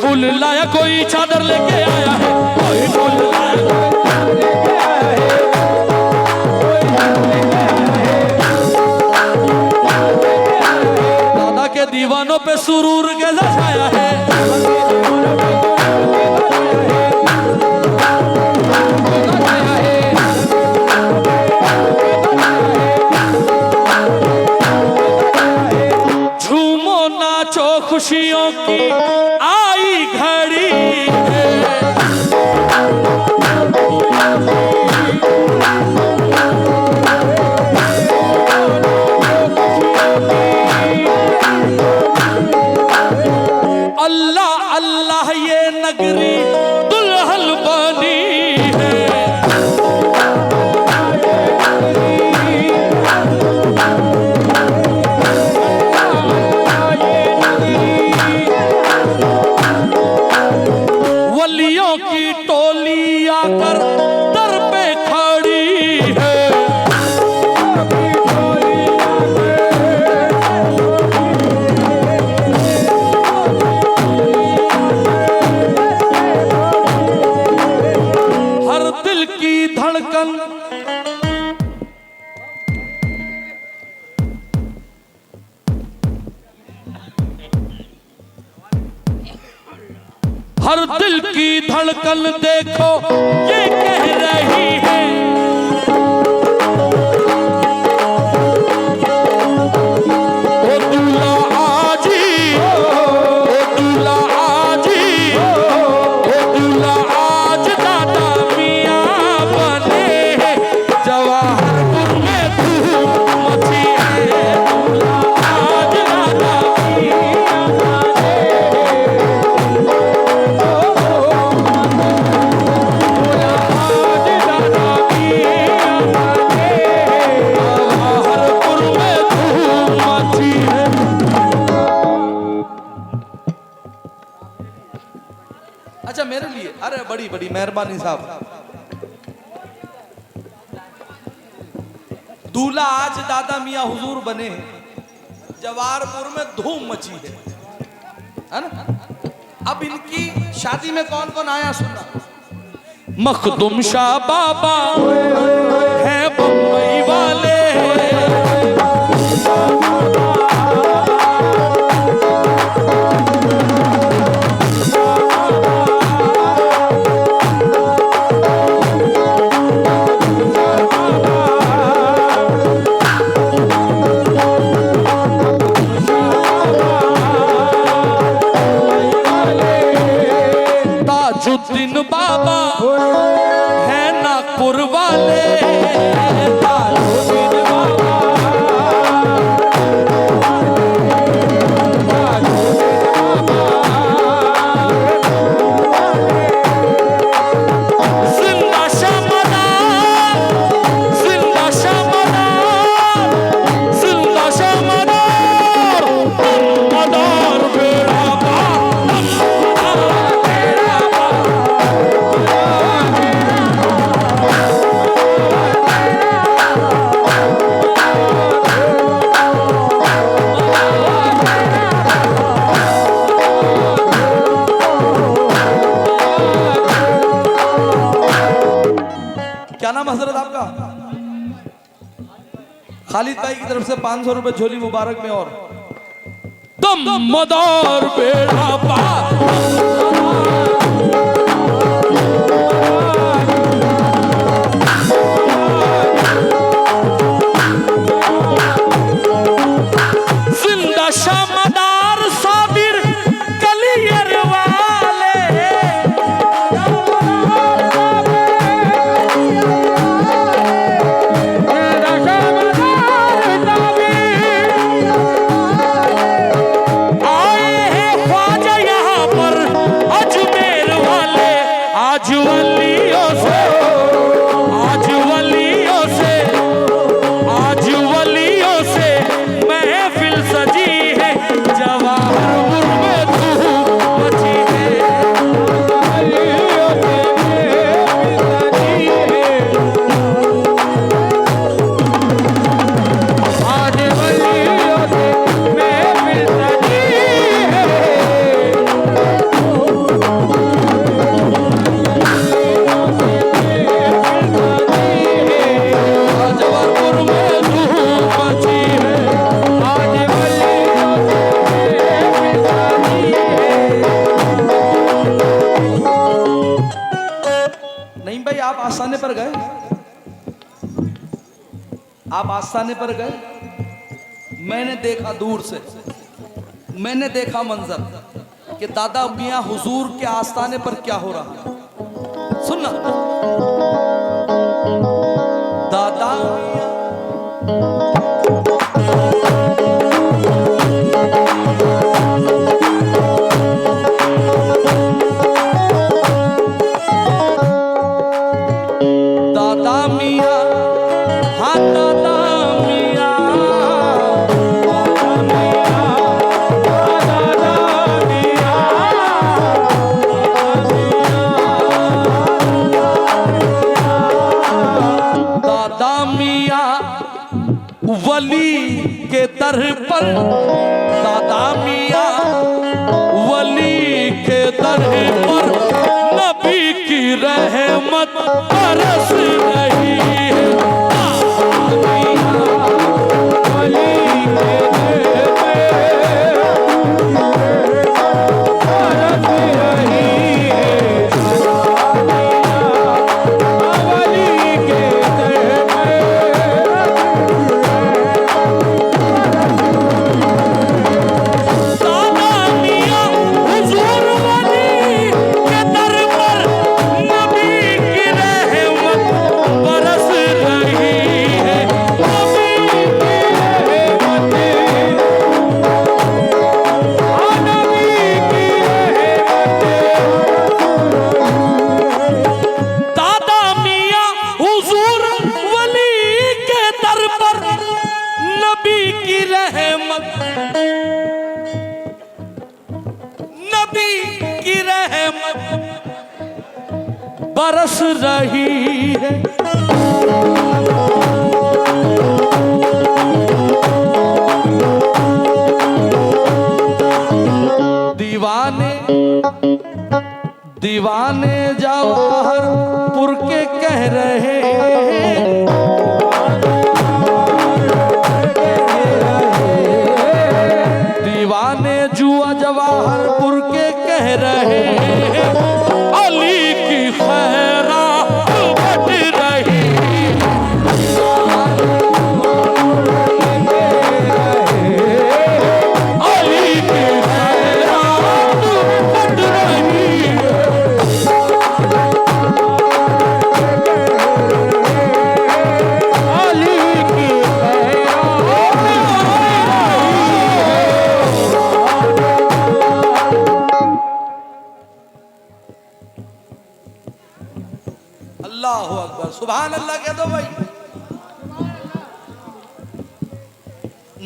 फूल लाया कोई चादर लेके आया है, कोई फूल लाया लेके आया है, दादा के दीवानों पे सुरूर के छाया है। झूमो नाचो खुशियों की आई घड़ी है। अल्लाह अल्लाह ये नगरी दुल्हन बनी है। वलियों की टोली आकर दर पे खड़ी है। हर दिल की धड़कन हर दिल की धड़कन देखो ये कह रही है। ओ दूल्हा आजी, ओ दूल्हा आजी, ओ दूल्हा आज दादा मियां बने हैं। जवाहरपुर में धूम मची है। दूल्हा आज दादा मियां बने अच्छा मेरे लिए, अरे बड़ी बड़ी मेहरबानी साहब। दूल्हा आज दादा मियां हुजूर बने, जवाहरपुर में धूम मची है ना। अब इनकी शादी में कौन कौन आया सुनना। मखदूम शाह बाबा है बम्बई वाले, ताजुद्दीन बाबा है नागपुर वाले, ताजुद्दीन बाबा जिंदा शामदार, जिंदा शामदार, जिंदा शामदार, मदार बेड़ा क्या नाम हजरत आपका? खालिद भाई की तरफ से 500 रुपए झोली मुबारक में। और दम मदार बेड़ा पार, जिंदा शामदार साबिर कलियर वाले, आए हैं ख्वाजा यहाँ पर पर गए? आप आस्थाने पर गए? मैंने देखा दूर से, मैंने देखा मंजर कि दादा मियां हुजूर के आस्थाने पर क्या हो रहा है। सुनना, दादा वली के दर पर, दादा मियां वली के दर पर नबी की रहमत बरस रही है। वली के दर पे बरस रही है। वली के दर पे बरस रही है। दीवाने दीवाने जवाहरपुर के कह रहे हैं, दीवाने जुआ जवाहरपुर के कह रहे हैं, अली की खैरा बट रही। अली की खैरा बट रही। अली की खैरा अल्लाह अकबर, सुभान अल्लाह कह दो भाई।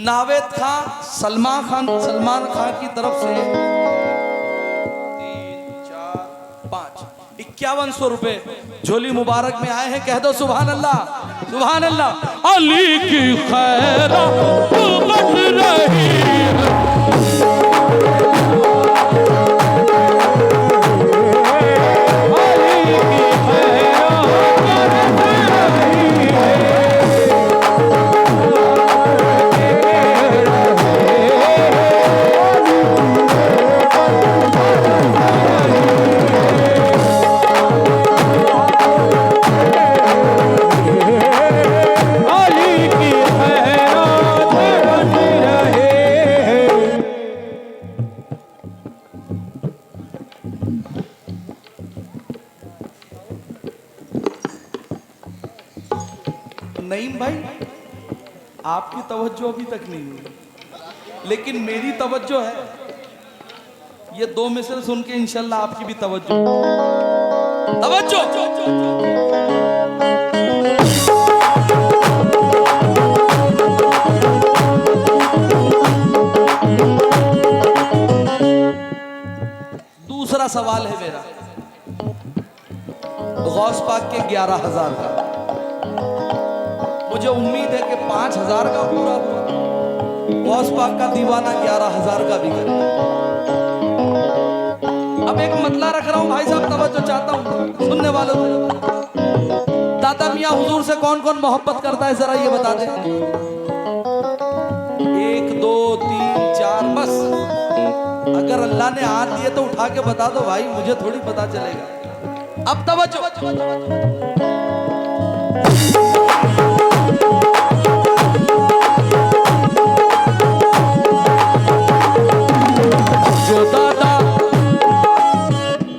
नावेद खान सलमान खान की तरफ से 3, 4, 5 5100 रुपए झोली मुबारक में आए हैं। कह दो सुभान अल्लाह, सुभान अल्लाह। अली की खैरा बट रही है। नईम भाई, आपकी तवज्जो अभी तक नहीं हुई, लेकिन मेरी तवज्जो है। ये 2 मिसल सुन के इंशाल्लाह आपकी भी तवज्जो। दूसरा सवाल है मेरा, गौस पाक के 11,000 का। मुझे उम्मीद है कि 5,000 का पूरा गौस पाक का दीवाना 11,000 का भी करे। अब एक मतला रख रहा हूं भाई साहब, तवज्जो चाहता हूं सुनने वालों से। दादा मियां हुजूर से कौन कौन मोहब्बत करता है जरा ये बता दे। 1 2 3 4 बस। अगर अल्लाह ने हाथ दिए तो उठा के बता दो भाई, मुझे थोड़ी पता चलेगा। अब तवज्जो।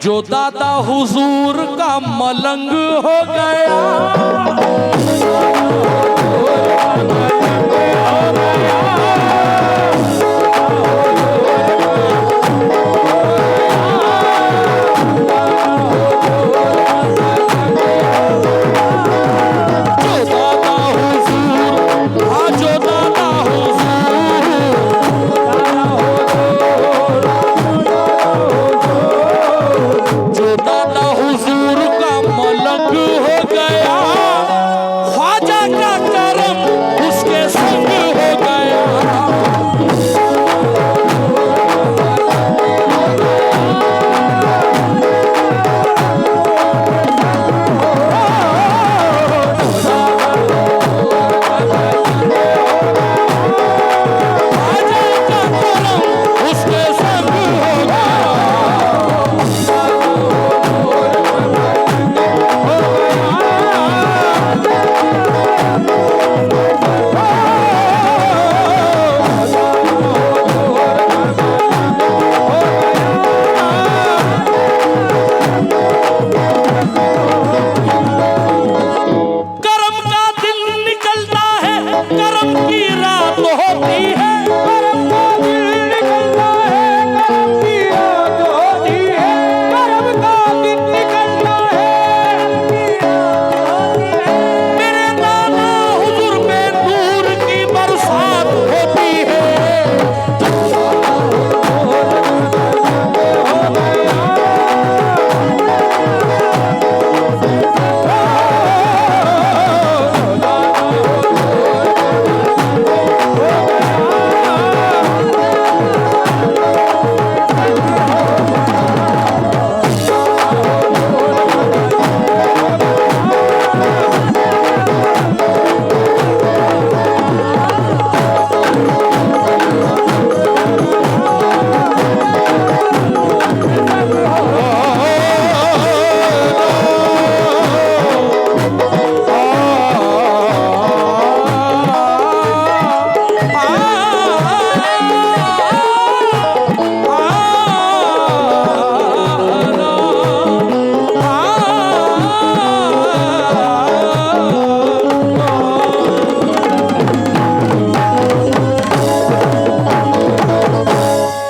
जो दादा हुजूर का मलंग हो गया,